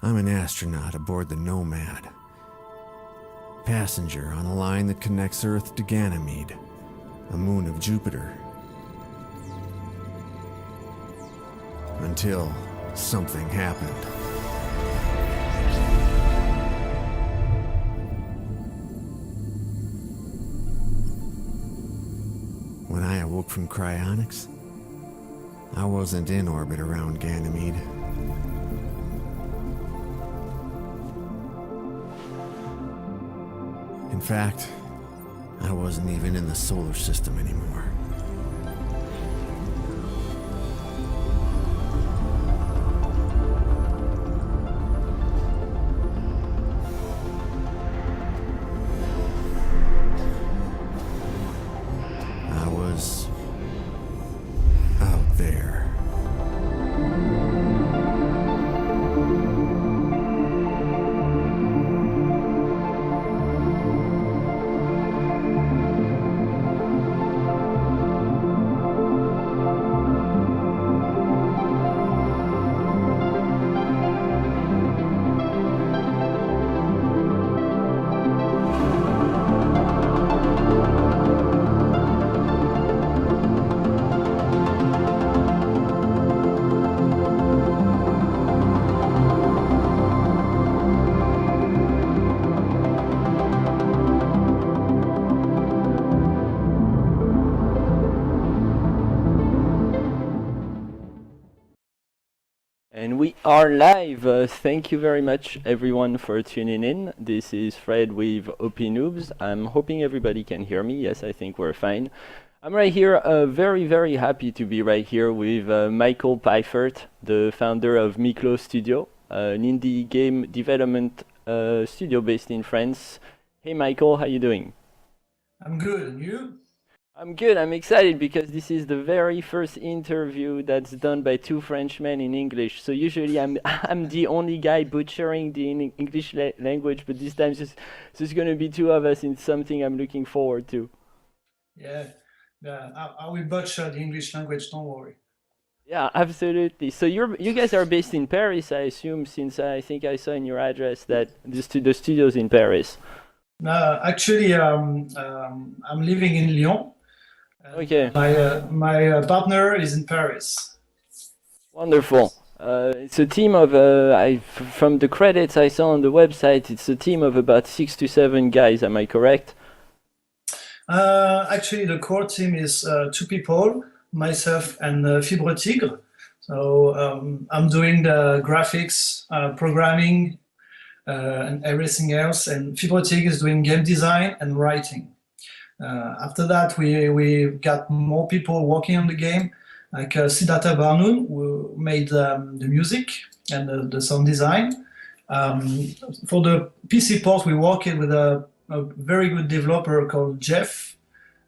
I'm an astronaut aboard the Nomad, passenger on a line that connects Earth to Ganymede, a moon of Jupiter. Until something happened. When I awoke from cryonics, I wasn't in orbit around Ganymede. In fact, I wasn't even in the solar system anymore. I was out there. And we are live. Thank you very much, everyone, for tuning in. This is Fred with OP Noobs. I'm hoping everybody can hear me. Yes, I think we're fine. I'm right here, very, very happy to be right here with Michael Peiffert, the founder of Mi-Clos Studio, an indie game development studio based in France. Hey, Michael, how you doing? I'm good, and you? I'm good. I'm excited because this is the very first interview that's done by two Frenchmen in English. So usually I'm I'm the only guy butchering the English language, but this time it's going to be two of us in something I'm looking forward to. Yeah, I will butcher the English language, don't worry. Yeah, absolutely. So you guys are based in Paris, I assume, since I think I saw in your address that the studio's in Paris. Actually, I'm living in Lyon, and Okay. my partner is in Paris. Wonderful. It's a team of, from the credits I saw on the website, it's a team of about 6 to 7 guys. Am I correct? Actually, the core team is two people, myself and Fibre Tigre. So I'm doing the graphics, programming, and everything else, and Fibre Tigre is doing game design and writing. After that, we got more people working on the game, like Siddhartha Barnoon, who made the music and the sound design. For the PC port, we worked with a very good developer called Jeff,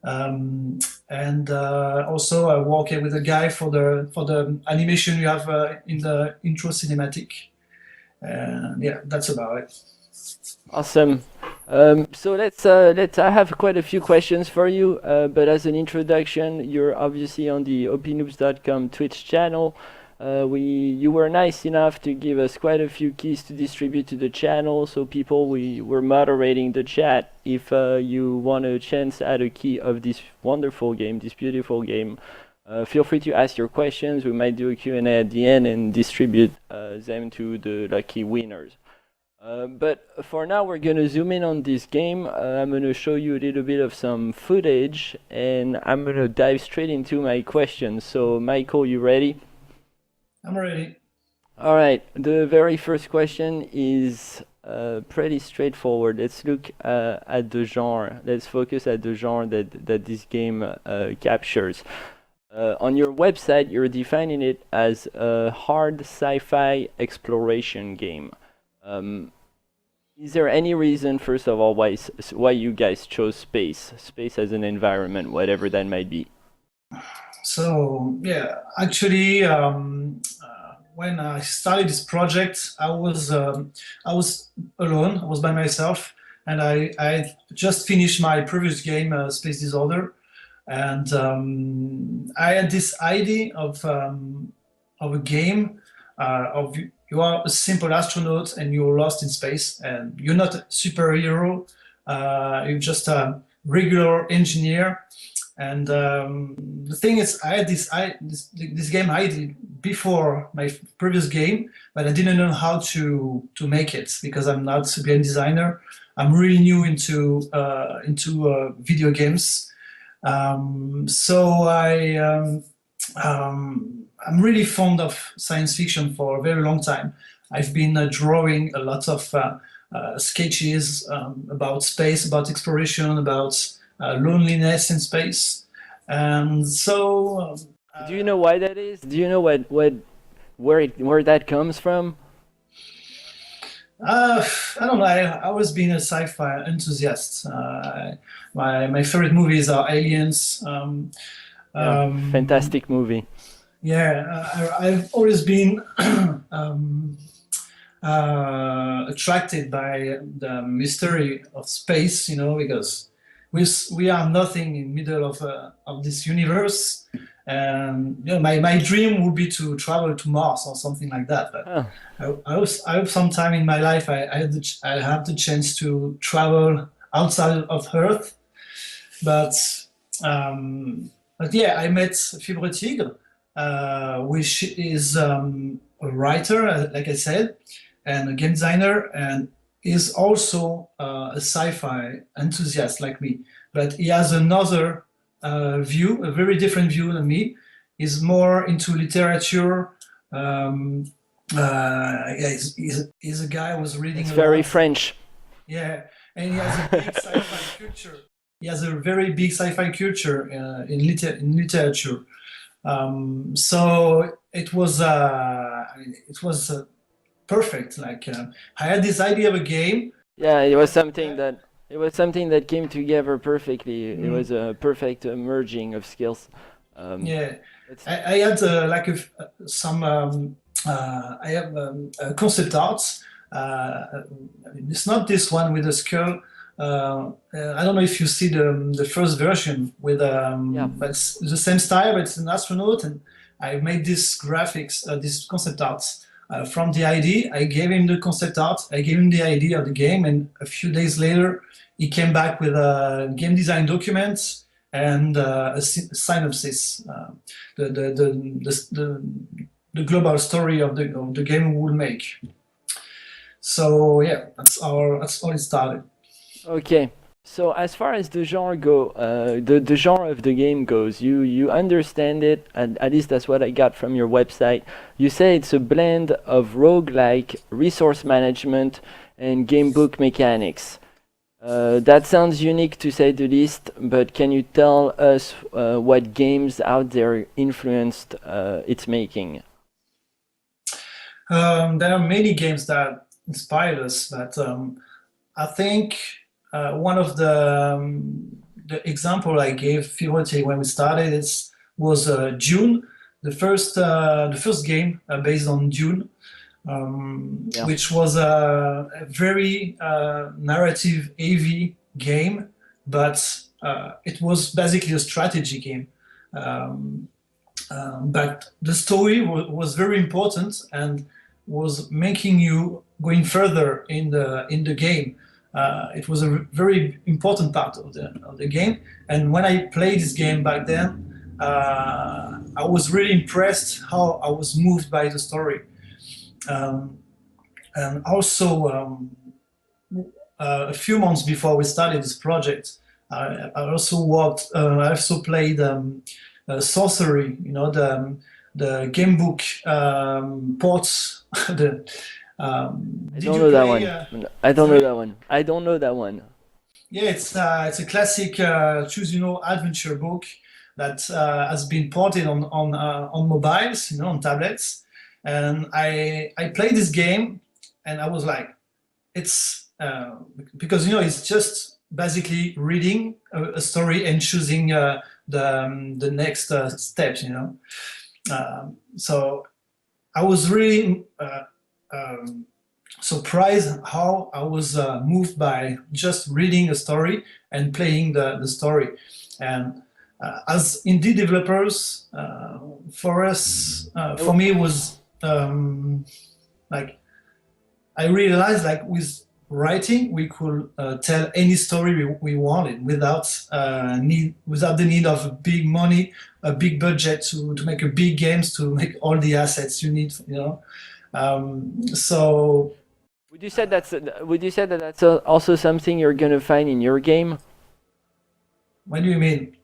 and also I worked with a guy for the animation you have in the intro cinematic. And yeah, that's about it. Awesome. So I have quite a few questions for you, but as an introduction, you're obviously on the opnoobs.com Twitch channel. You were nice enough to give us quite a few keys to distribute to the channel, so we were moderating the chat. If you want a chance at a key of this wonderful game, this beautiful game, feel free to ask your questions. We might do a Q&A at the end and distribute them to the lucky winners. But for now, we're going to zoom in on this game. I'm going to show you a little bit of some footage, and I'm going to dive straight into my questions. So, Michael, you ready? I'm ready. All right. The very first question is pretty straightforward. Let's look at the genre. Let's focus at the genre that this game captures. On your website, you're defining it as a hard sci-fi exploration game. Is there any reason, first of all, why you guys chose space as an environment, whatever that might be? So yeah, actually, when I started this project, I was alone. I was by myself, and I just finished my previous game, Space Disorder, and I had this idea of a game of you are a simple astronaut and you're lost in space, and you're not a superhero. You're just a regular engineer. And the thing is, I had this game I did before my previous game, but I didn't know how to make it because I'm not a game designer. I'm really new into video games. So I'm really fond of science fiction for a very long time. I've been drawing a lot of sketches about space, about exploration, about loneliness in space. And so, Do you know why that is? Do you know where that comes from? I don't know. I always been a sci-fi enthusiast. My favorite movies are Aliens. Yeah, fantastic movie. Yeah, I've always been attracted by the mystery of space, because we are nothing in the middle of this universe. And my dream would be to travel to Mars or something like that. But Huh. I hope sometime in my life I have the chance to travel outside of Earth. But yeah, I met Fibre Tigre, which is a writer, like I said, and a game designer, and is also a sci-fi enthusiast like me. But he has another view, a very different view than me. He's more into literature. Yeah, he's a guy who was reading It's a very lot. French. Yeah, and he has a big sci-fi culture. He has a very big sci-fi culture in literature. So it was, perfect. Like I had this idea of a game. Yeah, it was something that came together perfectly. It was a perfect merging of skills. Yeah, It's I had some. I have concept arts. It's not this one with a skull. I don't know if you see the first version with Yeah. but it's the same style. But it's an astronaut, and I made this graphics, this concept arts from the idea. I gave him the concept art. I gave him the idea of the game, and a few days later, he came back with a game design document and a synopsis, the global story of the game we will make. So yeah, that's how it started. Okay. So as far as the the genre of the game goes, you understand it, and at least that's what I got from your website. You say it's a blend of roguelike, resource management, and game book mechanics. That sounds unique to say the least, but can you tell us what games out there influenced its making? There are many games that inspired us, but I think one of the example I gave Fibre when we started was Dune, the first game based on Dune, Yeah. which was a very narrative heavy game, but it was basically a strategy game. But the story was very important and was making you going further in the game. It was a very important part of the game. And when I played this game back then, I was really impressed how I was moved by the story. And also, a few months before we started this project, I also played Sorcery, the game book ports. I Did don't you know that play? one. I don't know that one. I don't know that one. Yeah, it's a classic choose adventure book that has been ported on mobiles, on tablets. And I played this game, and I was like, it's because it's just basically reading a story and choosing the next steps. So I was really surprised how I was moved by just reading a story and playing the story. And as indie developers, for us, for me, it was like I realized like with writing we could tell any story we wanted without the need of a big money, a big budget to make a big games to make all the assets you need, you know. So Would you say that that's also something you're gonna find in your game? what do you mean?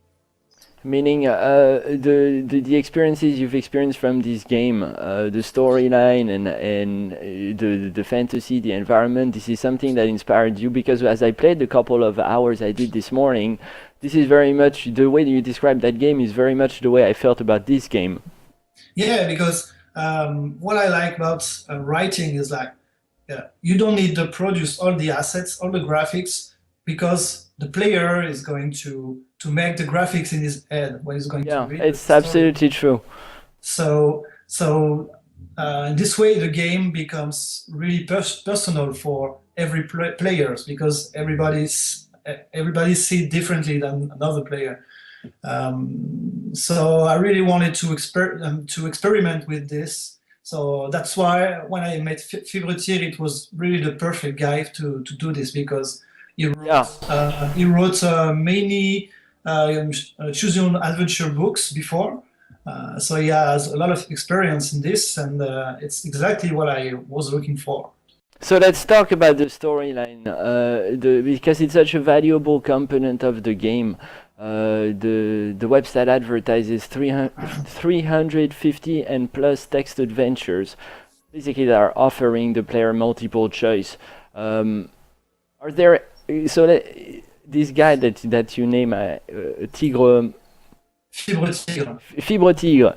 Meaning the experiences you've experienced from this game, the storyline and the fantasy, the environment. This is something that inspired you because as I played the couple of hours I did this morning, this is very much the way you describe that game is very much the way I felt about this game. Yeah, because what I like about writing is like, yeah, you don't need to produce all the assets, all the graphics, because the player is going to make the graphics in his head when he's going to Yeah, read the it's story. absolutely true. So in this way, the game becomes really personal for every players because everybody see it differently than another player. So I really wanted to experiment with this. So that's why when I met Fibretir, it was really the perfect guy to do this because Yeah. he wrote many choose your own adventure books before. So he has a lot of experience in this, and it's exactly what I was looking for. So let's talk about the storyline, because it's such a valuable component of the game. The website advertises 350 and plus text adventures, basically that are offering the player multiple choice. Are there so that, this guy that you name Tigre Fibre Tigre. Fibre Tigre.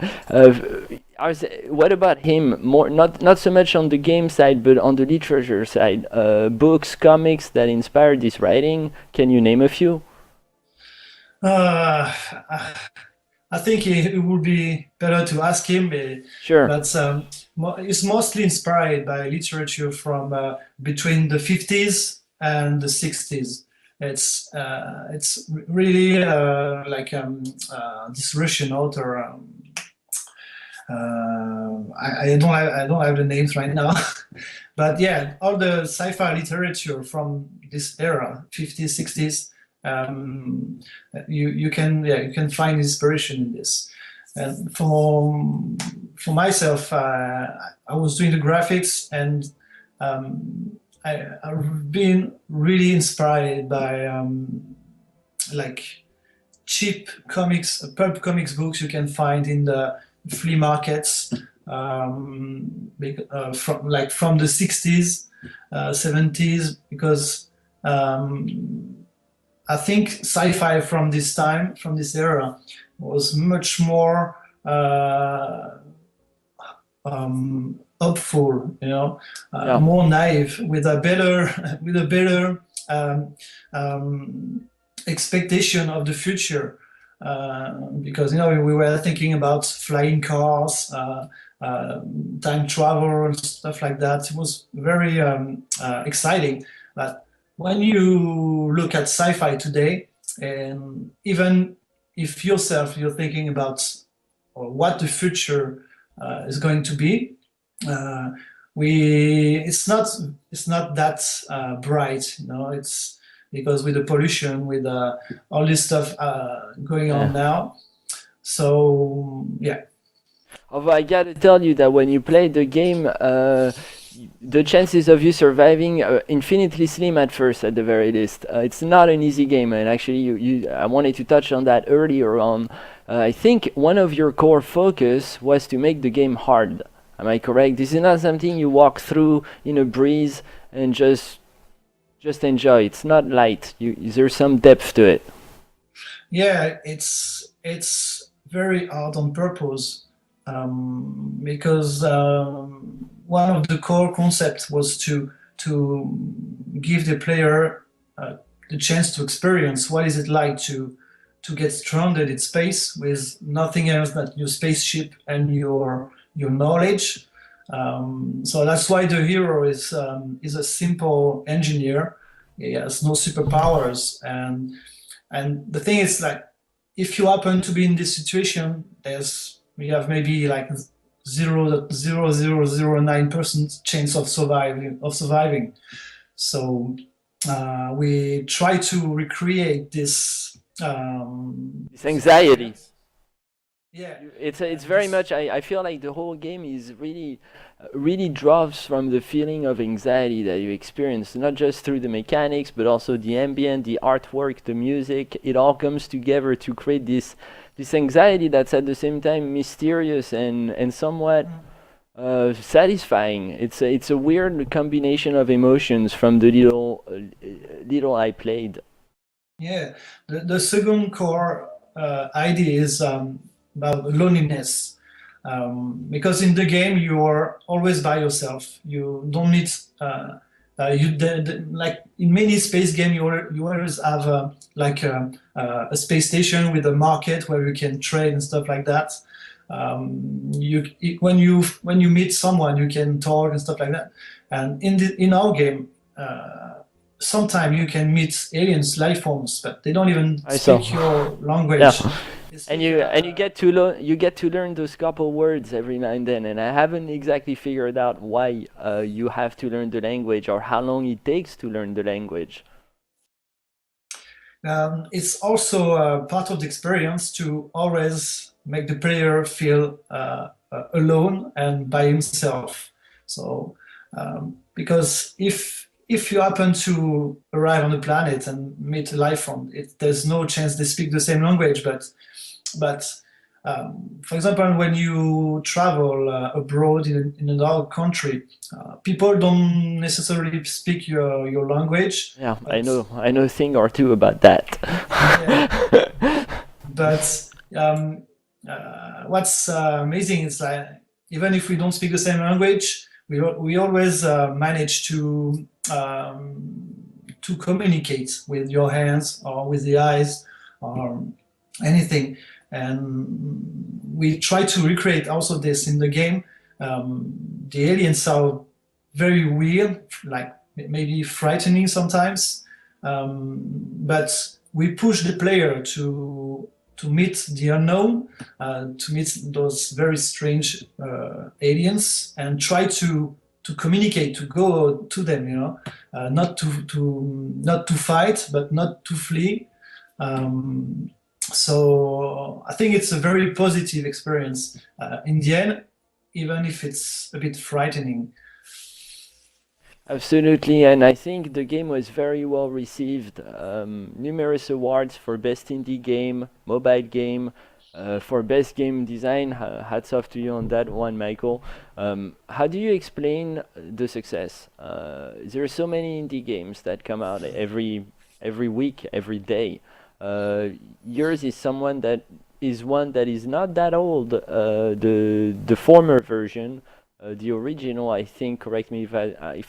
What about him? More not so much on the game side, but on the literature side. Books, comics that inspired this writing. Can you name a few? Uh, I think it would be better to ask him, Sure. but it's mostly inspired by literature from between the 50s and the 60s. It's really like this Russian author. I don't have the names right now, but yeah, all the sci-fi literature from this era, 50s, 60s. You can find inspiration in this. And for myself, I was doing the graphics, and I've been really inspired by like cheap comics, pulp comics books you can find in the flea markets from the 60s, 70s, because I think sci-fi from this time, from this era, was much more hopeful, you know, Yeah. more naive, with a better expectation of the future. Because you know we were thinking about flying cars, time travel, and stuff like that. It was very exciting. But when you look at sci-fi today, and even if yourself you're thinking about what the future is going to be, it's not that bright, you know. It's because with the pollution, with all this stuff going on now. So yeah. Although I gotta tell you that when you play the game, the chances of you surviving are infinitely slim at first, at the very least. It's not an easy game, and actually, I wanted to touch on that earlier on. I think one of your core focus was to make the game hard. Am I correct? This is not something you walk through in a breeze and just enjoy. It's not light. There's some depth to it. Yeah, it's very hard on purpose, because one of the core concepts was to give the player the chance to experience what is it like to get stranded in space with nothing else than your spaceship and your knowledge. So that's why the hero is a simple engineer. He has no superpowers, and the thing is, like, if you happen to be in this situation, we have maybe like 0.0009% chance of surviving. So we try to recreate this This anxiety. Yeah, It's and very this much. I feel like the whole game is really draws from the feeling of anxiety that you experience, not just through the mechanics, but also the ambient, the artwork, the music. It all comes together to create this anxiety that's at the same time mysterious and somewhat satisfying. It's a weird combination of emotions from the little I played. Yeah, the second core idea is about loneliness. Because in the game you are always by yourself. You don't need like in many space game you always have like a space station with a market where you can trade and stuff like that. When you meet someone you can talk and stuff like that. And in our game. Sometimes you can meet aliens, life forms, but they don't even I saw. speak your language. Yeah. They And speak, you get to learn those couple words every now and then, and I haven't exactly figured out why you have to learn the language or how long it takes to learn the language. it's also part of the experience to always make the player feel alone and by himself. So, because if you happen to arrive on the planet and meet a life form, there's no chance they speak the same language. But for example, when you travel abroad in another country, people don't necessarily speak your language. Yeah, But I know a thing or two about that. yeah, but what's amazing is like even if we don't speak the same language, we always manage to communicate with your hands or with the eyes or anything. And we try to recreate also this in the game. The aliens are very weird, like maybe frightening sometimes, but we push the player to meet the unknown, to meet those very strange aliens, and try to communicate, to go to them. Not to fight, but not to flee. So I think it's a very positive experience in the end, even if it's a bit frightening. Absolutely, and I think the game was very well received. Numerous awards for best indie game, mobile game, for best game design. Hats off to you on that one, Michael. How do you explain the success? There are so many indie games that come out every week, every day. Yours is one that is not that old. The former version. The original, I think, correct me if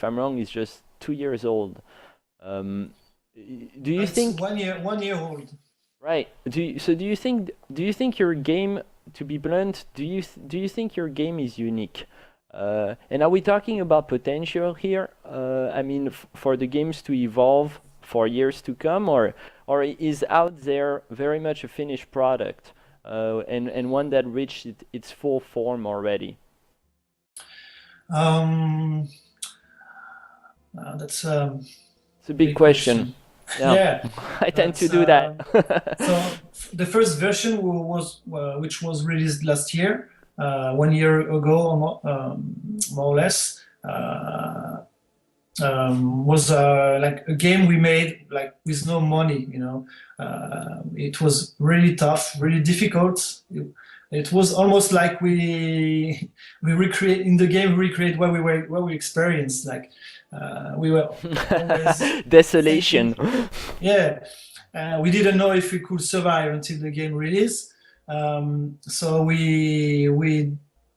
I'm wrong, is just 2 years old. Do you It's think 1 year old. right? Do you think your game, to be blunt, do you think your game is unique? And are we talking about potential here? I mean, for the games to evolve for years to come, or is out there very much a finished product, and one that reached its full form already? Um, that's It's a big big question. question. Yeah, Yeah, I tend to that's do that. so the first version was which was released last year, 1 year ago, or more or less, was like a game we made like with no money. It was really tough, really difficult. It was almost like we recreate in the game, we recreate what we experienced. Like we were always Desolation. thinking, yeah, we didn't know if we could survive until the game release. So we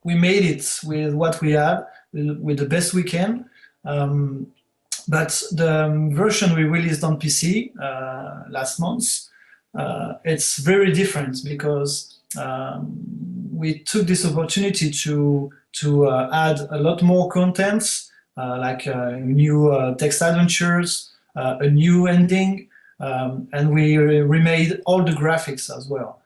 made it with what we had, with the best we can. But the version we released on PC last month, it's very different because we took this opportunity to add a lot more content, like new text adventures, a new ending, and we remade all the graphics as well.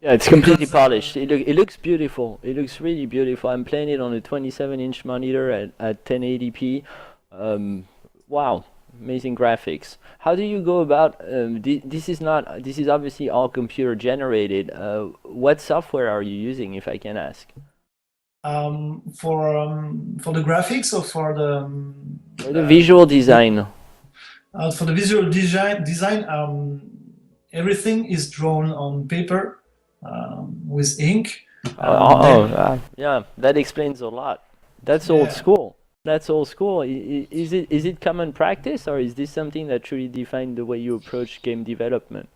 Yeah, it's completely because polished. It looks beautiful. It looks really beautiful. I'm playing it on a 27-inch monitor at 1080p. Um, wow, amazing graphics. How do you go about this is not this is obviously all computer generated. What software are you using, if I can ask? for the graphics or Or the visual the design? for the visual design, everything is drawn on paper with ink. Oh, oh, Then yeah, that explains a lot. That's old yeah, school. That's old school. Is it common practice, or is this something that truly defined the way you approach game development?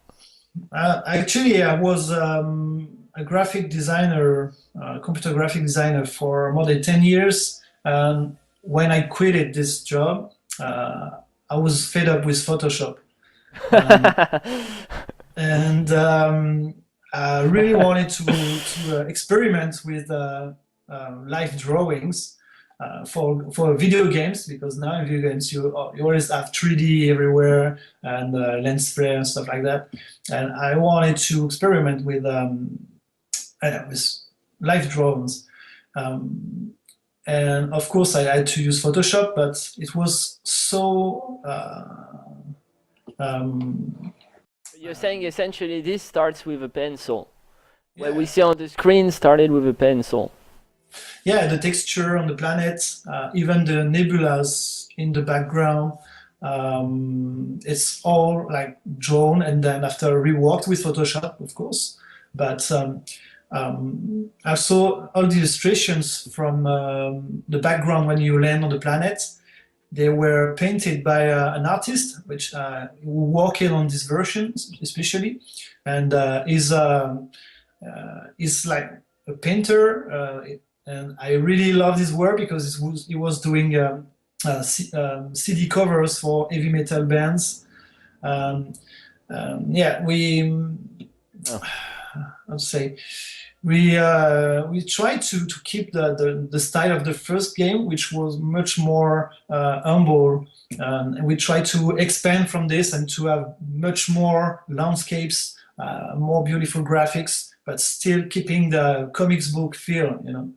actually, I was a graphic designer, computer graphic designer for more than 10 years. When I quitted this job, I was fed up with Photoshop. Um, and I really wanted to experiment with live drawings for video games, because now in video games you always have 3D everywhere and lens flare and stuff like that. And I wanted to experiment with live drawings. Um, and of course, I had to use Photoshop, but it was so um, You're saying essentially this starts with a pencil. What we yeah. see on the screen started with a pencil. Yeah, the texture on the planet, even the nebulas in the background, it's all like drawn and then after reworked with Photoshop, of course. But I saw all the illustrations from the background when you land on the planet. They were painted by an artist, which working on this version especially, and is like a painter. And I really love his work because he was doing CD covers for heavy metal bands. Um, yeah, Oh. I'd say we tried to keep the style of the first game, which was much more humble, and we tried to expand from this and to have much more landscapes, more beautiful graphics, but still keeping the comics book feel, you know.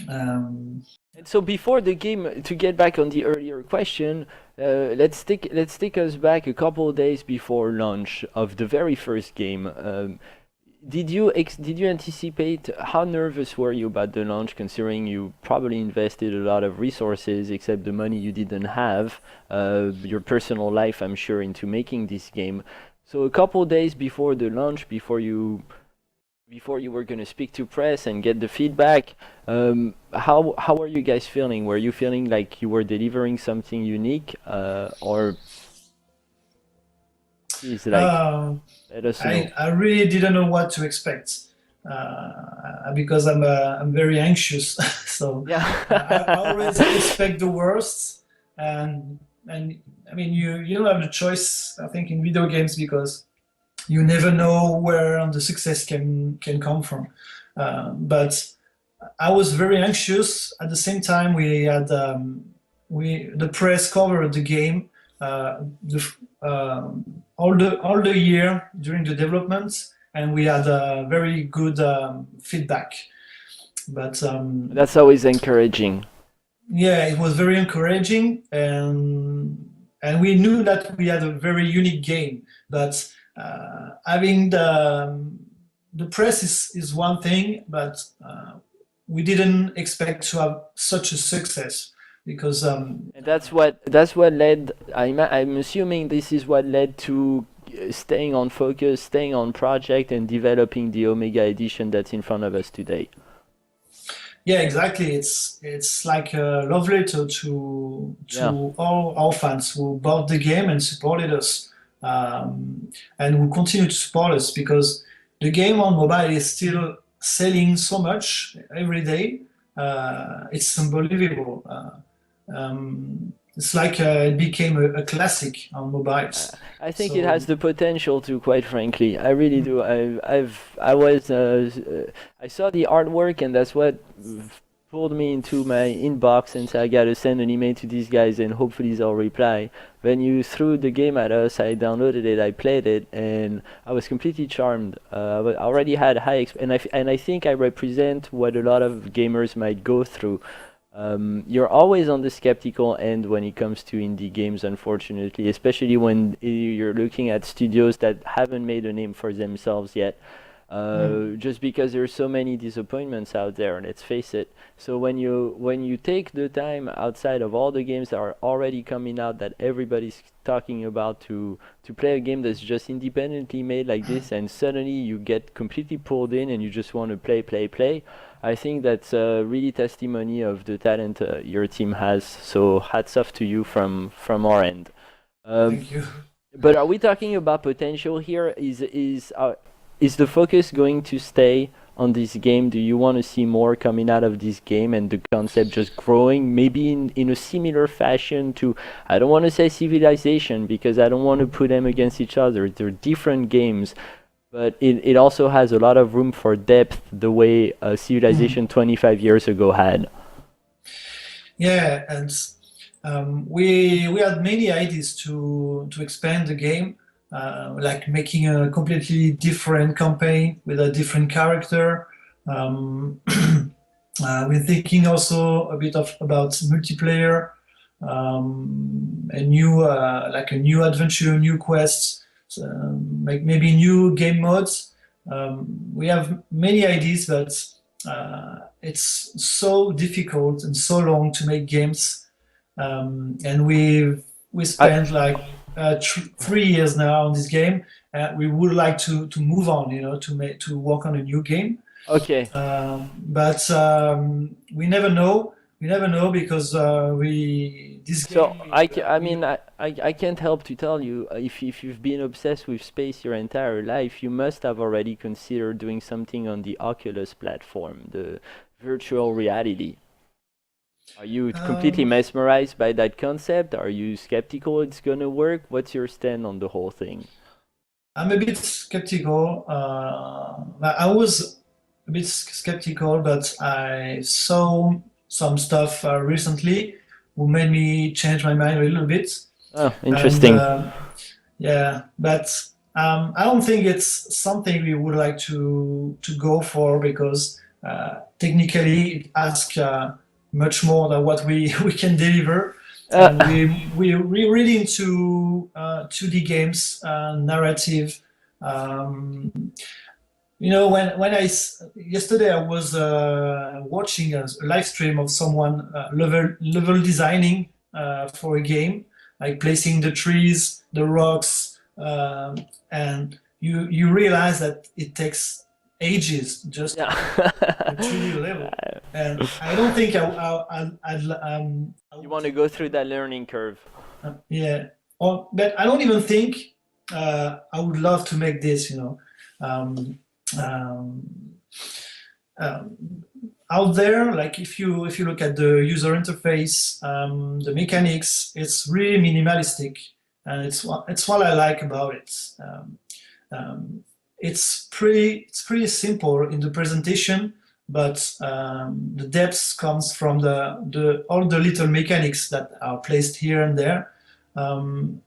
Um, And so before the game, to get back on the earlier question, let's take us back a couple of days before launch of the very first game. Did you anticipate, how nervous were you about the launch, considering you probably invested a lot of resources, except the money you didn't have, your personal life, I'm sure, into making this game. So a couple days before the launch, before you were going to speak to press and get the feedback, how were you guys feeling? Were you feeling like you were delivering something unique, or please, like, uh, let us know. I really didn't know what to expect because I'm very anxious. So I always Yeah. expect the worst, and I mean you don't have the choice, I think, in video games, because you never know where the success can come from. But I was very anxious. At the same time, we had the press covered the game all the year during the development, and we had very good feedback. But That's always encouraging. yeah, it was very encouraging, and we knew that we had a very unique game. But having the press is one thing, but we didn't expect to have such a success, because And that's what led. I'm assuming this is what led to staying on focus, staying on project, and developing the Omega edition that's in front of us today. yeah, exactly. It's like a love letter to Yeah. all our fans who bought the game and supported us, and will continue to support us, because the game on mobile is still selling so much every day. It's unbelievable. It's like it became a classic on mobiles. I think it So has the potential to, quite frankly. I really do. I saw the artwork, and that's what pulled me into my inbox and said, I gotta send an email to these guys and hopefully they'll reply. When you threw the game at us, I downloaded it, I played it, and I was completely charmed. I already had and I think I represent what a lot of gamers might go through. You're always on the skeptical end when it comes to indie games, unfortunately, especially when you're looking at studios that haven't made a name for themselves yet. Just because there's so many disappointments out there, let's face it. So when you take the time outside of all the games that are already coming out that everybody's talking about to play a game that's just independently made like this, and suddenly you get completely pulled in and you just want to play, I think that's really testimony of the talent your team has. So hats off to you from our end. Thank you. But are we talking about potential here? Is the focus going to stay on this game? Do you want to see more coming out of this game and the concept just growing, maybe in a similar fashion to, I don't want to say Civilization because I don't want to put them against each other. They're different games, but it also has a lot of room for depth the way Civilization 25 years ago had. Yeah, and we had many ideas to expand the game. Like making a completely different campaign with a different character. We're thinking also a bit about multiplayer, a new adventure, new quests, maybe new game modes. We have many ideas, but it's so difficult and so long to make games, and we spent 3 years now on this game. We would like to move on, to work on a new game. Okay. But we never know. We never know because this So game. I can't help to tell you, if you've been obsessed with space your entire life, you must have already considered doing something on the Oculus platform, the virtual reality. Are you completely mesmerized by that concept? Are you skeptical it's gonna work? What's your stand on the whole thing? I'm a bit skeptical. I was a bit skeptical, but I saw some stuff recently who made me change my mind a little bit. Oh, interesting. Yeah, but I don't think it's something we would like to go for because technically it asks much more than what we can deliver. And we're really into 2D games, narrative. Yesterday I was watching a live stream of someone level designing for a game, like placing the trees, the rocks, and you realize that it takes ages just Yeah. a 3D level, and I don't think You want to go through that learning curve. yeah, but I don't even think I would love to make this, um, out there. Like if you look at the user interface, the mechanics, it's really minimalistic, and it's what I like about it. It's pretty simple in the presentation, but the depth comes from all the little mechanics that are placed here and there, and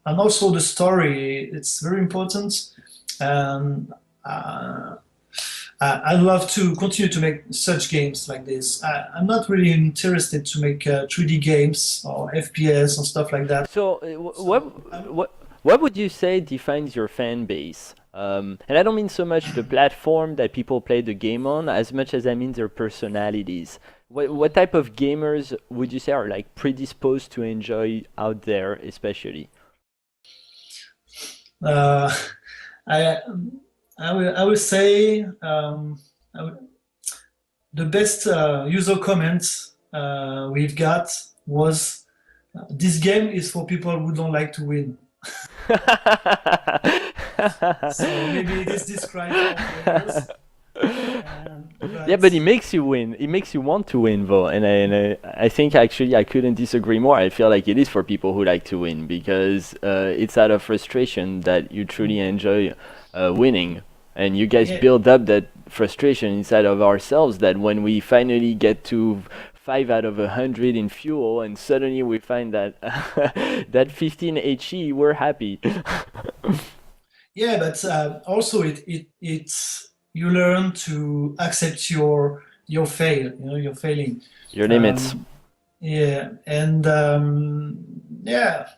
also the story. It's very important, and I'd love to continue to make such games like this. I'm not really interested to make 3D games or FPS and stuff like that. So, what would you say defines your fan base? And I don't mean so much the platform that people play the game on, as much as I mean their personalities. What type of gamers would you say are like predisposed to enjoy out there, especially? I will say the best user comments we've got was, this game is for people who don't like to win. So maybe this describes all players. Yeah, but it makes you win. It makes you want to win, though, and I think actually I couldn't disagree more. I feel like it is for people who like to win because it's out of frustration that you truly enjoy winning, and you guys build up that frustration inside of ourselves that when we finally get to 5 out of 100 in fuel, and suddenly we find that that 15 HE, we're happy. Yeah, but also it's you learn to accept your fail, your failing. Your limits. Yeah, and yeah,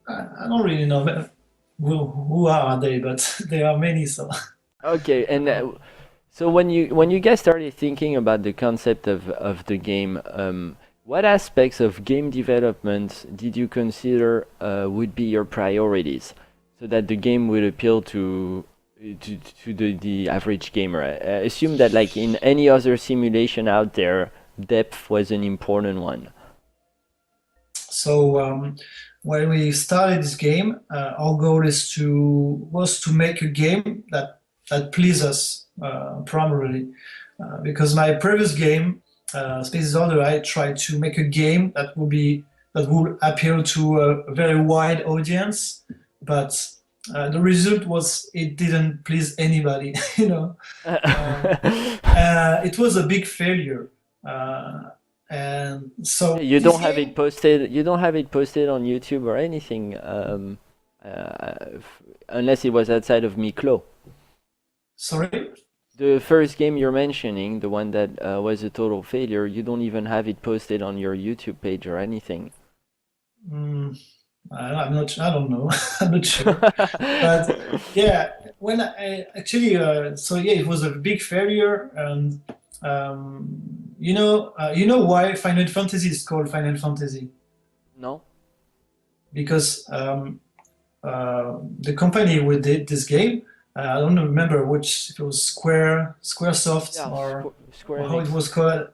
I don't really know who are they, but there are many. So Okay, and so when you guys started thinking about the concept of the game, what aspects of game development did you consider would be your priorities, so that the game would appeal to the average gamer? I assume that like in any other simulation out there, depth was an important one. So when we started this game, our goal was to make a game that pleases us primarily, because my previous game, Space Order, I tried to make a game that would appeal to a very wide audience, but the result was it didn't please anybody. It was a big failure. And so You this don't have game, it posted. You don't have it posted on YouTube or anything, unless it was outside of Mi-Clos. sorry. The first game you're mentioning, the one that was a total failure, you don't even have it posted on your YouTube page or anything. I'm not. I don't know. I'm not sure. But yeah, when I actually, so yeah, it was a big failure, and you know why Final Fantasy is called Final Fantasy? No? Because the company who did this game, I don't remember which, if it was SquareSoft Yeah, Square or how it Enix. was called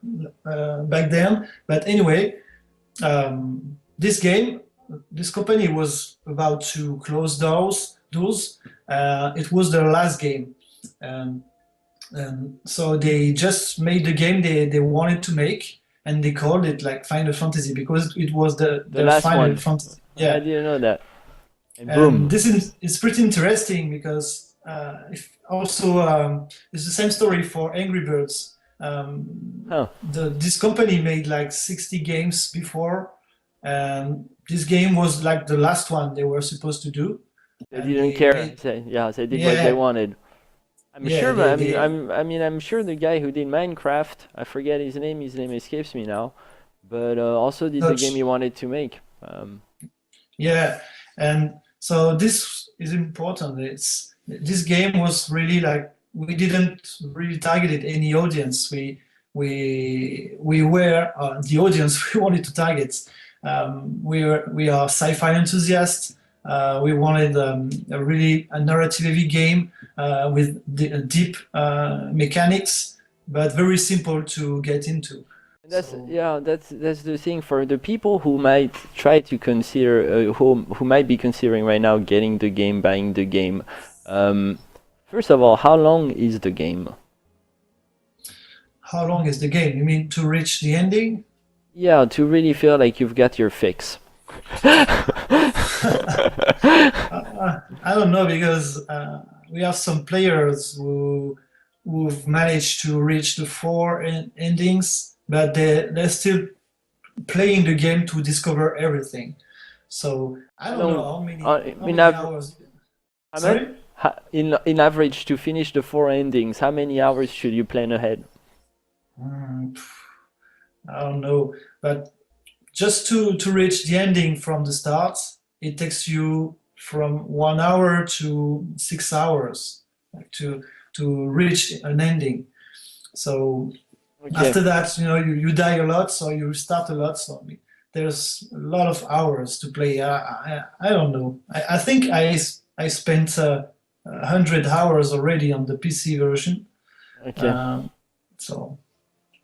back then. But anyway, this game, this company was about to close doors. It was their last game, and so they just made the game they wanted to make, and they called it like Final Fantasy because it was The their last Final one. Fantasy. I Yeah, didn't know that. And and boom. this is it's pretty interesting because if also it's the same story for Angry Birds. Huh. This company made like 60 games before, and this game was like the last one they were supposed to do, They and didn't they care. made Yeah, they did what they yeah wanted. I'm yeah sure, but they I'm sure the guy who did Minecraft, I forget his name. His name escapes me now, but also did the game touch he wanted to make. yeah, and so this is important. It's this game was really like we didn't really targeted any audience. We were the audience we wanted to target. We are sci-fi enthusiasts. We wanted a narrative heavy game with deep mechanics, but very simple to get into. And that's So yeah, that's the thing for the people who might try to consider who might be considering right now getting the game, buying the game. Um, First of all, how long is the game? how long is the game? You mean to reach the ending? Yeah, to really feel like you've got your fix. I don't know because we have some players who've managed to reach the four endings, but they're still playing the game to discover everything. So I How don't know long? how In many hours. how many, Sorry? in average to finish the four endings, how many hours should you plan ahead? Mm, I don't know, but just to reach the ending from the start, it takes you from 1 hour to 6 hours like, to reach an ending. So Okay, after that, you die a lot, so you start a lot. So there's a lot of hours to play. I don't know. I think I spent 100 hours already on the PC version. okay. So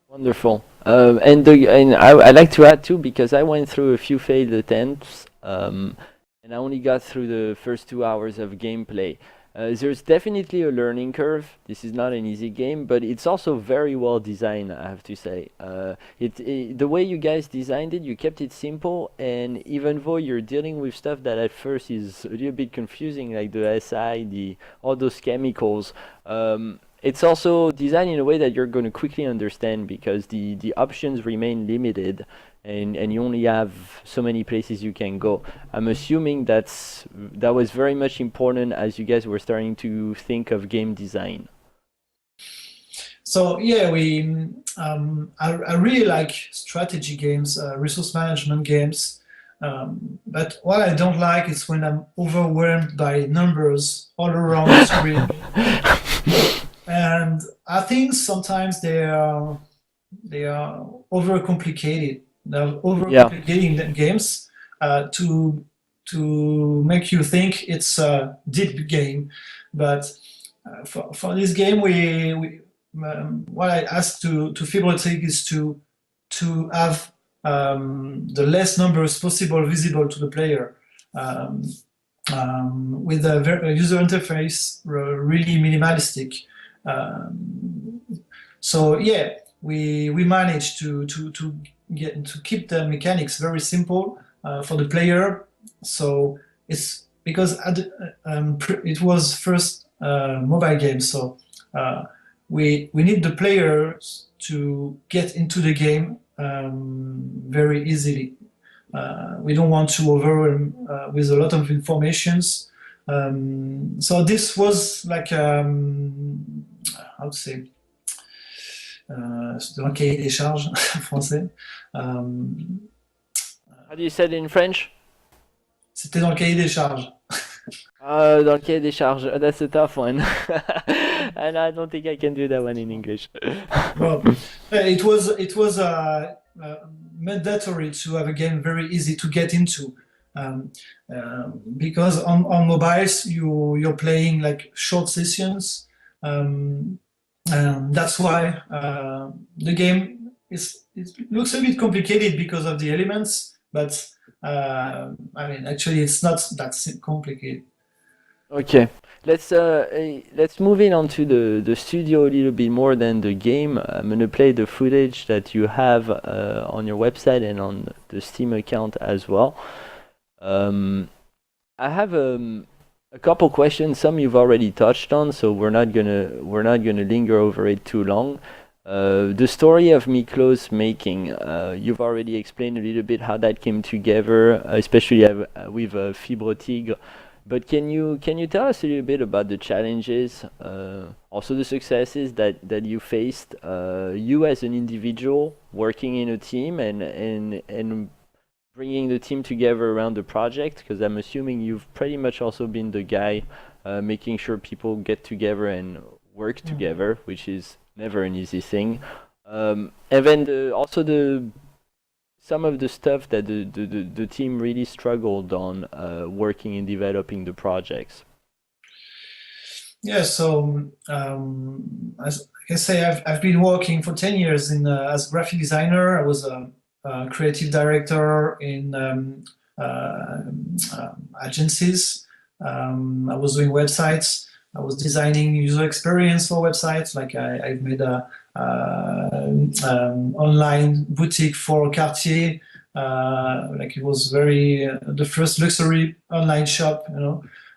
Wonderful. And I like to add too because I went through a few failed attempts, and I only got through the first 2 hours of gameplay. There's definitely a learning curve. This is not an easy game, but it's also very well designed, I have to say. The way you guys designed it, you kept it simple, and even though you're dealing with stuff that at first is a little bit confusing, like the SI, all those chemicals, it's also designed in a way that you're going to quickly understand because the options remain limited and you only have so many places you can go. I'm assuming that was very much important as you guys were starting to think of game design. So yeah, I really like strategy games, resource management games. But what I don't like is when I'm overwhelmed by numbers all around the screen. And I think sometimes they are overcomplicated. They're Yeah. overcomplicating the games to make you think it's a deep game. But for this game, we what I asked to Fibrotic is to have the less numbers possible visible to the player. Um, with a user interface really minimalistic. Um, so yeah, we managed to keep the mechanics very simple for the player. So it's because it was first mobile game, so we need the players to get into the game very easily. We don't want to overwhelm with a lot of informations. So this was like how to say dans le cahier des charges en français. How do you say it in French? C'était dans le cahier des charges. Dans le cahier des charges. That's a tough one. And I don't think I can do that one in English. Well, it was mandatory to have a game very easy to get into. Because on mobiles you're playing like short sessions, and that's why the game it looks a bit complicated because of the elements, but I mean actually it's not that complicated. Okay, let's move in onto the studio a little bit more than the game. I'm gonna play the footage that you have on your website and on the Steam account as well. I have a couple questions. Some you've already touched on, so we're not gonna linger over it too long. The story of Mi-Clos making, you've already explained a little bit how that came together, especially with Fibre Tigre. But can you tell us a little bit about the challenges, also the successes that you faced, you as an individual working in a team and bringing the team together around the project? Because I'm assuming you've pretty much also been the guy making sure people get together and work together, which is never an easy thing. And then also some of the stuff that the team really struggled on working in developing the projects. Yeah, so as I can say, I've been working for 10 years as graphic designer. I was a creative director in agencies. I was doing websites. I was designing user experience for websites. Like I've made a online boutique for Cartier. Like it was very the first luxury online shop.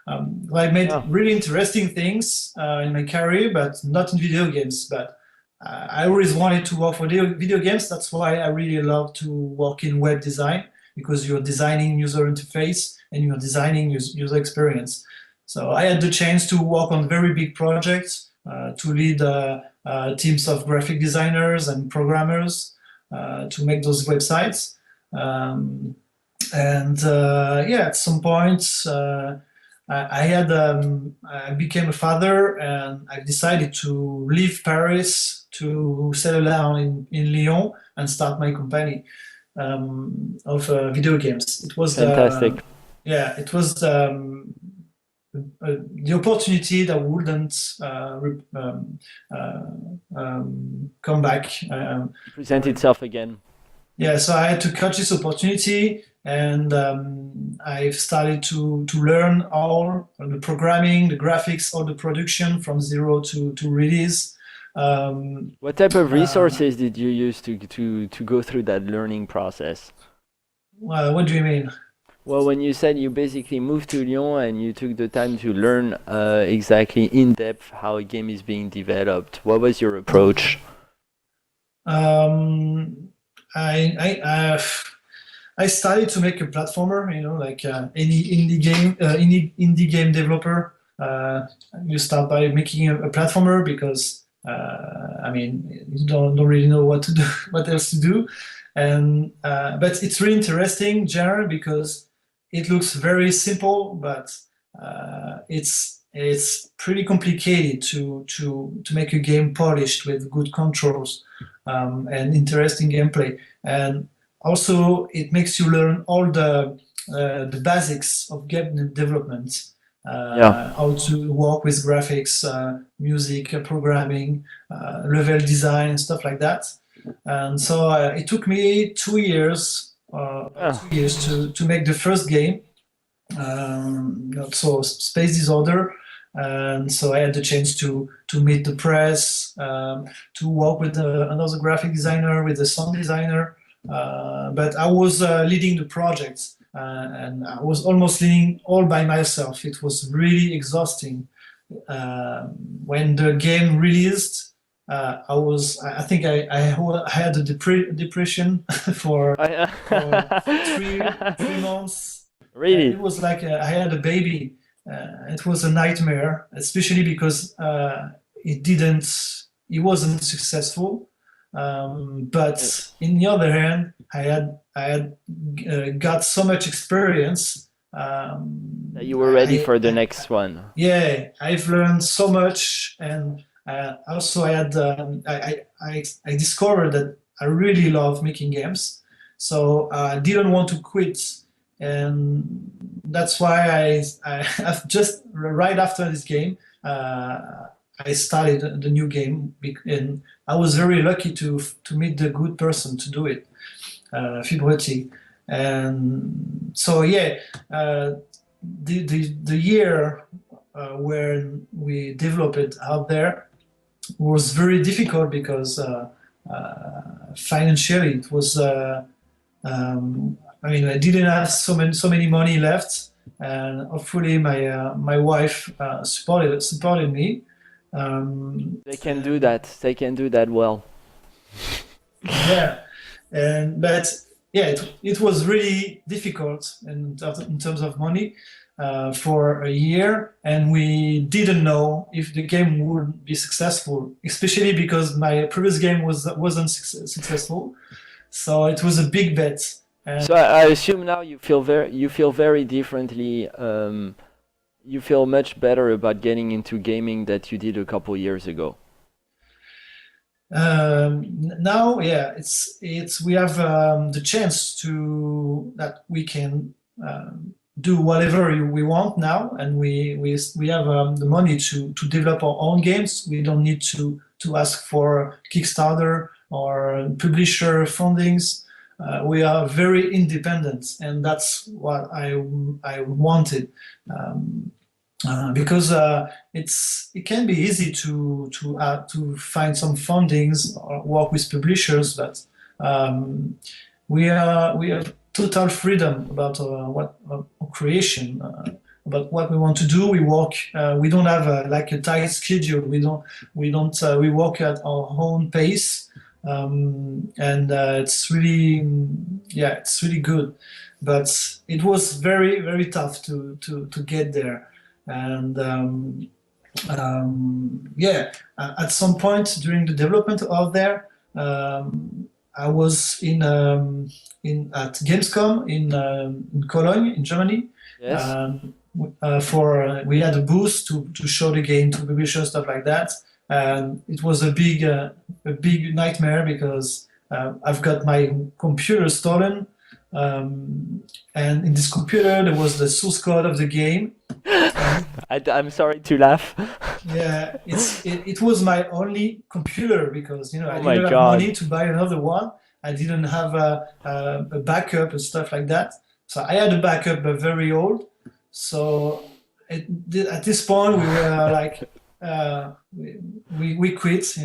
I made really interesting things in my career, but not in video games. But I always wanted to work for video games. That's why I really love to work in web design, because you're designing user interface and you're designing user experience. So I had the chance to work on very big projects, to lead teams of graphic designers and programmers to make those websites. At some point, I became a father, and I decided to leave Paris to settle down in Lyon and start my company of video games. It was fantastic. It was the opportunity that wouldn't come back. Present itself again. Yeah, so I had to catch this opportunity, and I've started to learn all the programming, the graphics, all the production from zero to release. What type of resources did you use to go through that learning process? What do you mean? Well, when you said you basically moved to Lyon and you took the time to learn exactly in depth how a game is being developed, what was your approach? Um, I started to make a platformer, like any indie game developer. You start by making a platformer because I mean you don't really know what to do, what else to do, and but it's really interesting genre because it looks very simple, but it's pretty complicated to make a game polished with good controls and interesting gameplay. And also, it makes you learn all the basics of game development, Yeah. how to work with graphics, music, programming, level design, and stuff like that. And so it took me 2 years, about Ah, 2 years to make the first game. So Space Disorder. And so I had the chance to meet the press, to work with another graphic designer, with the sound designer. But I was leading the project, and I was almost leading all by myself. It was really exhausting. When the game released, I think I had a depression for three months. really? It was like I had a baby. It was a nightmare, especially because it wasn't successful. But in the other hand, I had got so much experience. You were ready for the next one. Yeah, I've learned so much, and also I discovered that I really love making games, so I didn't want to quit, and that's why I've just right after this game, I started the new game, and I was very lucky to meet the good person to do it, Fibretti, and so yeah. The year when we developed it out there was very difficult because financially it was. I mean, I didn't have so many money left, and hopefully my wife supported me. They can do that. They can do that well. Yeah, but yeah, it was really difficult in terms of money for a year, and we didn't know if the game would be successful, especially because my previous game wasn't successful. So it was a big bet. So I assume now you feel very differently. You feel much better about getting into gaming that you did a couple years ago. Now, yeah, it's we have the chance to that we can do whatever we want now, and we have the money to develop our own games. We don't need to ask for Kickstarter or publisher fundings. We are very independent, and that's what I wanted. Because it can be easy to find some fundings or work with publishers, but we have total freedom about what creation, about what we want to do. We work. We don't have like a tight schedule. We don't. We work at our own pace, and it's really it's really good. But it was very very tough to get there. And at some point during the development out there, I was at Gamescom in Cologne in Germany. Yes. We had a booth to show the game to publishers, stuff like that. And it was a big nightmare because I've got my computer stolen. And in this computer there was the source code of the game. I'm sorry to laugh. Yeah, it was my only computer because I my didn't have God. money to buy another one. I didn't have a backup and stuff like that. So I had a backup, but very old. So at this point we were like we quit,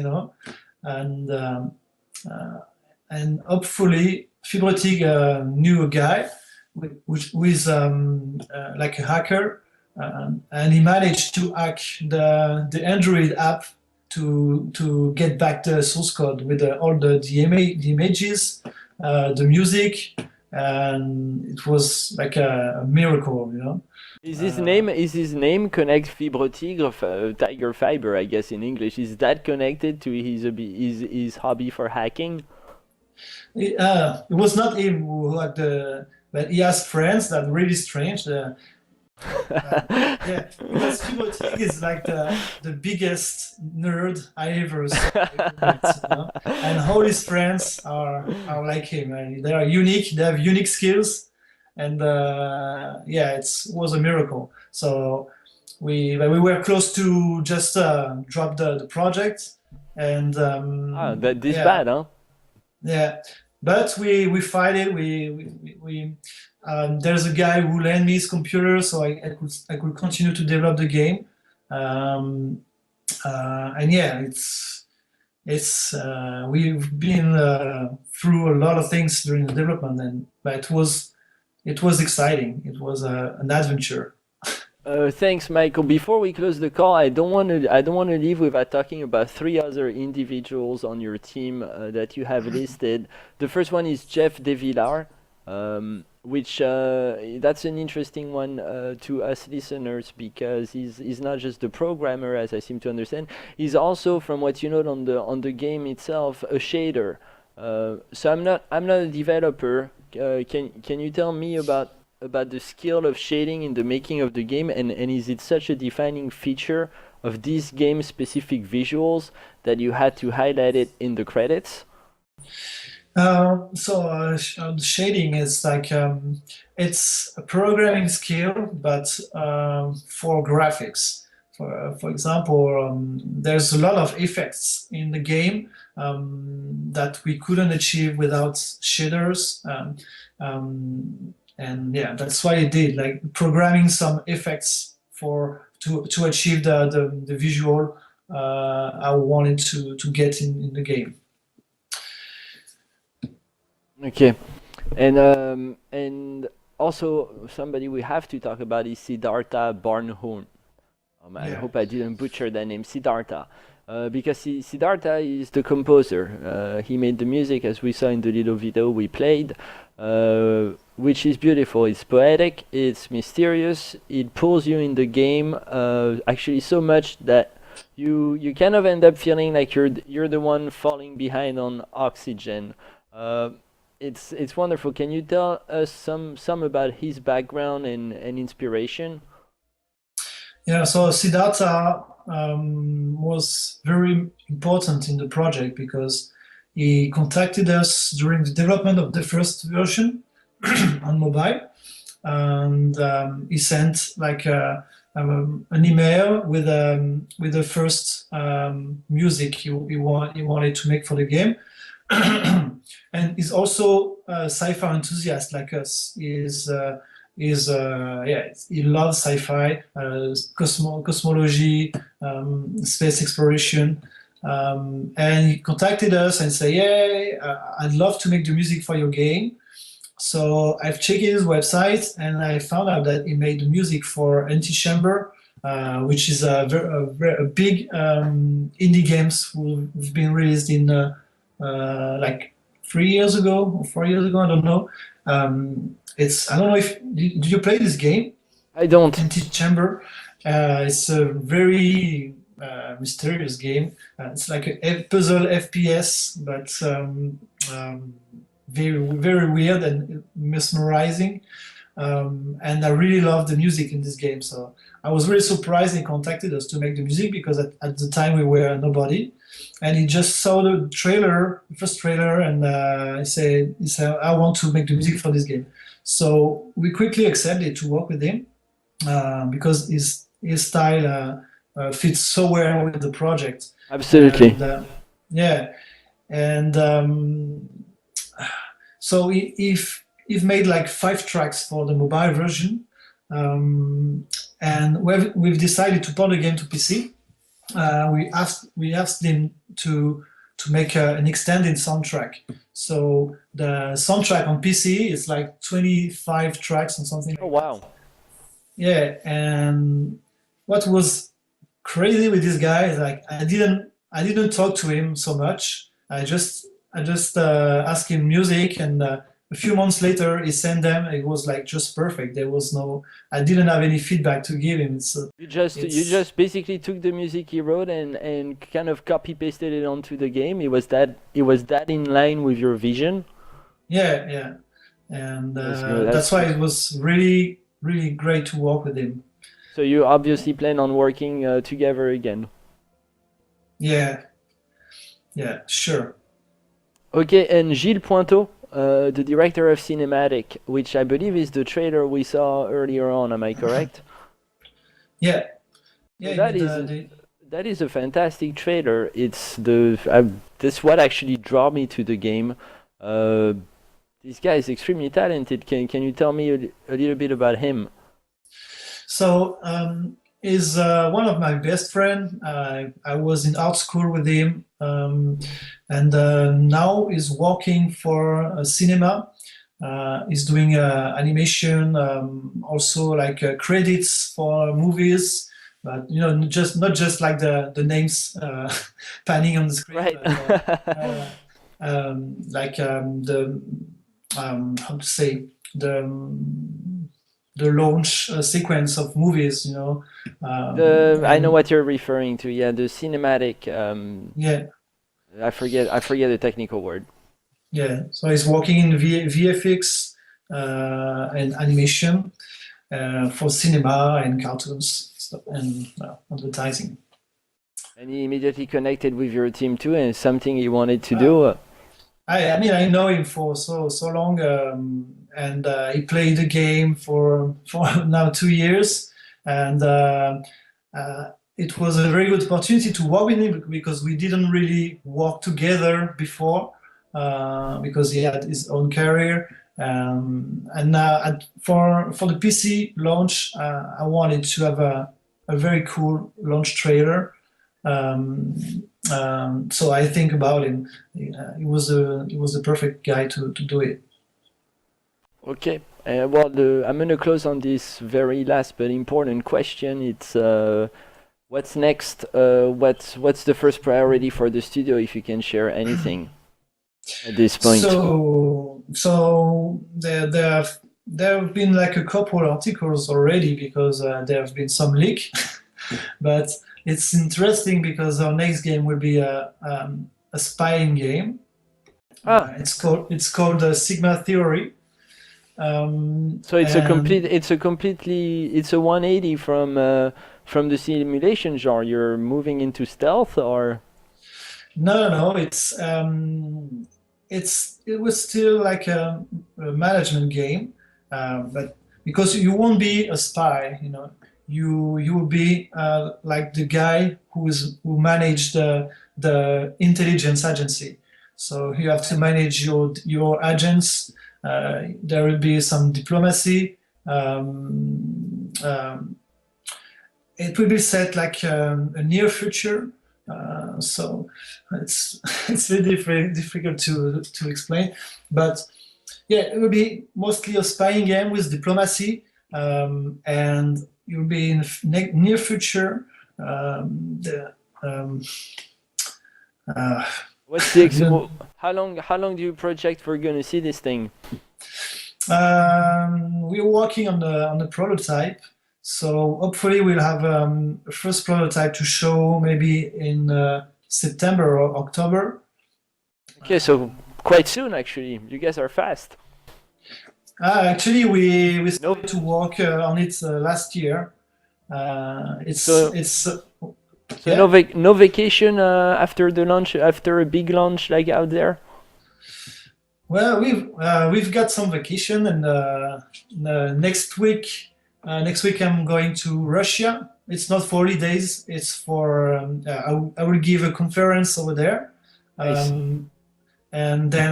and hopefully Fibretti knew a guy like a hacker, and he managed to hack the Android app to get back the source code with all the images, the music, and it was like a miracle, you know. Is his name connect Fibre Tigre, Tiger Fiber, I guess in English? Is that connected to his hobby for hacking? It was not him who had but he has friends that really strange. Yeah, because Philip is like the biggest nerd I ever met, you know? And all his friends are like him. And they are unique. They have unique skills, and yeah, it was a miracle. So we were close to just drop the project, and That this yeah, bad, huh? yeah, but we fight it. There's a guy who lent me his computer, so I could continue to develop the game. Um, and yeah, it's we've been through a lot of things during the development, but it was exciting. It was an adventure. Thanks, Michael. Before we close the call, I don't want to leave without talking about three other individuals on your team that you have listed. The first one is Jeff DeVillar, which that's an interesting one to us listeners because he's not just the programmer, as I seem to understand. He's also, from what you know on the game itself, a shader. So I'm not a developer. Can you tell me about the skill of shading in the making of the game, and is it such a defining feature of these game specific visuals that you had to highlight it in the credits? Shading is like it's a programming skill, but for graphics. For example, there's a lot of effects in the game that we couldn't achieve without shaders. And yeah, that's what I did, like programming some effects to achieve the visual I wanted to get in the game. Okay, and also somebody we have to talk about is Siddhartha Barnhorn. I Yeah. hope I didn't butcher that name, Siddhartha. Because Siddhartha is the composer. He made the music, as we saw in the little video we played, which is beautiful. It's poetic, it's mysterious, it pulls you in the game, actually so much that you kind of end up feeling like you're the one falling behind on oxygen. Uh, it's wonderful. Can you tell us some about his background and inspiration? Yeah, so Siddhartha was very important in the project because he contacted us during the development of the first version on mobile, and he sent like an email with the first music he wanted to make for the game. And he's also a sci-fi enthusiast like us. He loves sci-fi, cosmology, space exploration, and he contacted us and said, "Yeah, I'd love to make the music for your game." So I've checked his website and I found out that he made the music for Antichamber, which is a big indie games who've been released in like 3 years ago or 4 years ago. I don't know. I don't know if did you play this game, I don't. Antichamber? It's a very mysterious game. It's like a puzzle FPS, but very very weird and mesmerizing. And I really love the music in this game. So I was really surprised he contacted us to make the music because at the time we were nobody, and he just saw the first trailer, and he said, "I want to make the music for this game." So we quickly accepted to work with him because his style fits so well with the project. Absolutely. And yeah, and so he's made like 5 tracks for the mobile version, and we've decided to port the game to PC. We asked him to make an extended soundtrack. So the soundtrack on PC is like 25 tracks and something Oh like that. wow. Yeah, and what was crazy with this guy is like I didn't talk to him so much. I just asked him music, and a few months later he sent them. It was like just perfect. There was no, I didn't have any feedback to give him. You It's just basically took the music he wrote and kind of copy pasted it onto the game. It was that in line with your vision. Yeah, yeah, and That's good. that's why it was really really great to work with him. So you obviously plan on working together again. Yeah, yeah, sure. Okay, and Gilles Pointeau, the director of cinematic, which I believe is the trailer we saw earlier on. Am I correct? Yeah, So yeah. He that did, is that is a fantastic trailer. That's what actually drew me to the game. Uh, this guy is extremely talented. Can you tell me a little bit about him? So is one of my best friend. I was in art school with him, and now is working for a cinema. He's doing animation, also like credits for movies, but just not just like the names panning on the screen, Right. but like the how to say the launch sequence of movies, I know and what you're referring to. Yeah, the cinematic. yeah, I forget the technical word. yeah. So he's working in VFX and animation for cinema and cartoons stuff and advertising. And he immediately connected with your team too, and something he wanted to do. I mean, I know him for so long, and he played the game for now 2 years, and it was a very good opportunity to work with him because we didn't really work together before, because he had his own career, and for the PC launch, I wanted to have a very cool launch trailer. Um, so I think about him. He was the perfect guy to do it. Okay. Well, I'm gonna close on this very last but important question. It's what's next? What's the first priority for the studio, if you can share anything at this point? So there have been like a couple articles already because there have been some leak, but it's interesting because our next game will be a spying game. Ah, It's called Sigma Theory. so it's And it's a 180 from the simulation genre. You're moving into stealth, or no, it was still like a management game, but because you won't be a spy, you will be like the guy who managed the intelligence agency. So you have to manage your agents. There will be some diplomacy. It will be set like a near future. So it's it's very difficult to explain, but yeah, it will be mostly a spying game with diplomacy, and it will be in the near future. Um, uh, what's the I didn't- how long do you project we're gonna see this thing? we're working on the prototype, so hopefully we'll have a first prototype to show maybe in September or October. Okay, so quite soon actually. You guys are fast. Actually, we Nope. started to work on it last year. So so yeah. no vacation after the launch, after a big launch like out there? Well, we've got some vacation, and next week I'm going to Russia. It's not for holidays. It's for I will give a conference over there. Nice. And then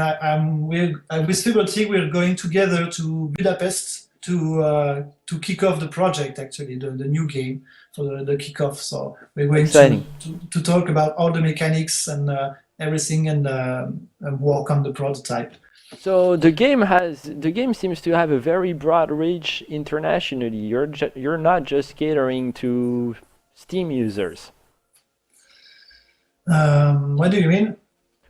with Fibertig, we're going together to Budapest to kick off the project. Actually, the new game for the kickoff. So we're going Exciting. to talk about all the mechanics everything and work on the prototype. So the game seems to have a very broad reach internationally. You're not just catering to Steam users. What do you mean?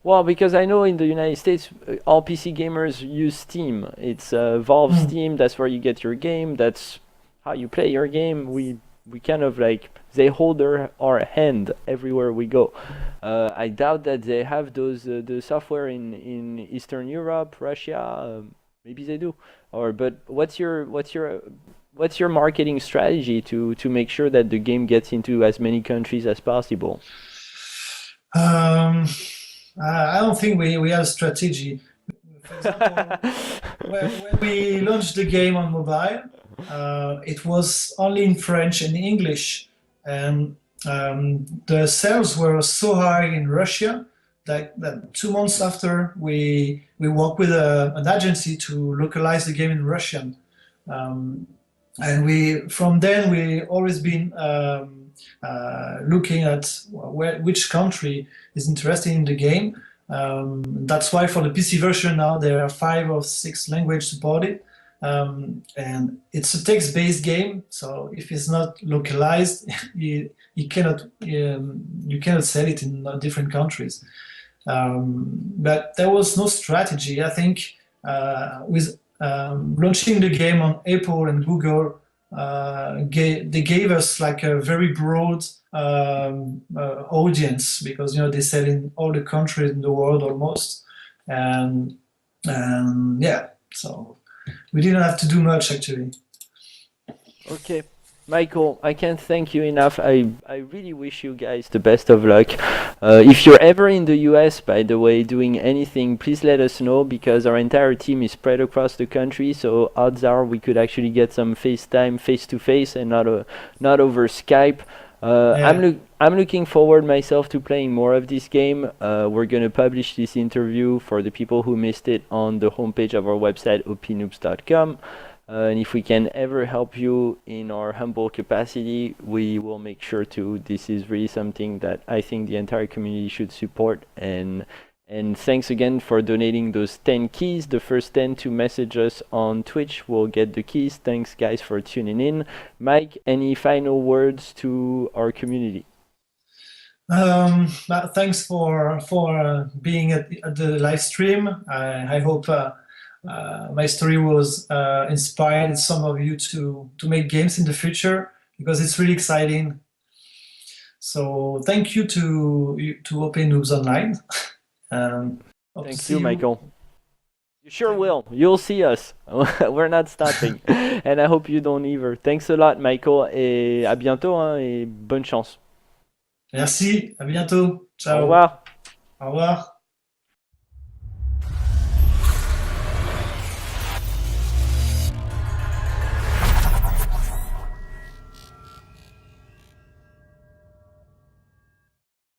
Well, because I know in the United States, all PC gamers use Steam. It's Valve Steam. That's where you get your game. That's how you play your game. We kind of like they hold our hand everywhere we go. I doubt that they have those the software in Eastern Europe, Russia. Maybe they do. But what's your marketing strategy to make sure that the game gets into as many countries as possible? I don't think we have a strategy. For example, when we launched the game on mobile, it was only in French and English, and the sales were so high in Russia that 2 months after we worked with an agency to localize the game in Russian, and from then we always been looking at which country is interested in the game. That's why for the PC version now there are 5 or 6 languages supported. And it's a text-based game, so if it's not localized, you cannot sell it in different countries. But there was no strategy. I think with launching the game on Apple and Google, they gave us like a very broad audience, because they sell in all the countries in the world almost, and yeah, so we didn't have to do much actually. Okay, Michael, I can't thank you enough. I really wish you guys the best of luck. If you're ever in the US, by the way, doing anything, please let us know, because our entire team is spread across the country, so odds are we could actually get some FaceTime face-to-face and not over Skype. Yeah. I'm looking forward myself to playing more of this game. We're going to publish this interview for the people who missed it on the homepage of our website, opnoobs.com. And if we can ever help you in our humble capacity, we will make sure to. This is really something that I think the entire community should support. And thanks again for donating those 10 keys. The first 10 to message us on Twitch will get the keys. Thanks, guys, for tuning in. Mike, any final words to our community? Thanks for being at the live stream. I hope my story was inspired some of you to make games in the future, because it's really exciting. So thank you to Open Noobs Online. Thank you, Michael. You sure will. You'll see us. We're not stopping. And I hope you don't either. Thanks a lot, Michael. Et à bientôt, hein, et bonne chance. Merci, à bientôt. Ciao. Au revoir. Au revoir.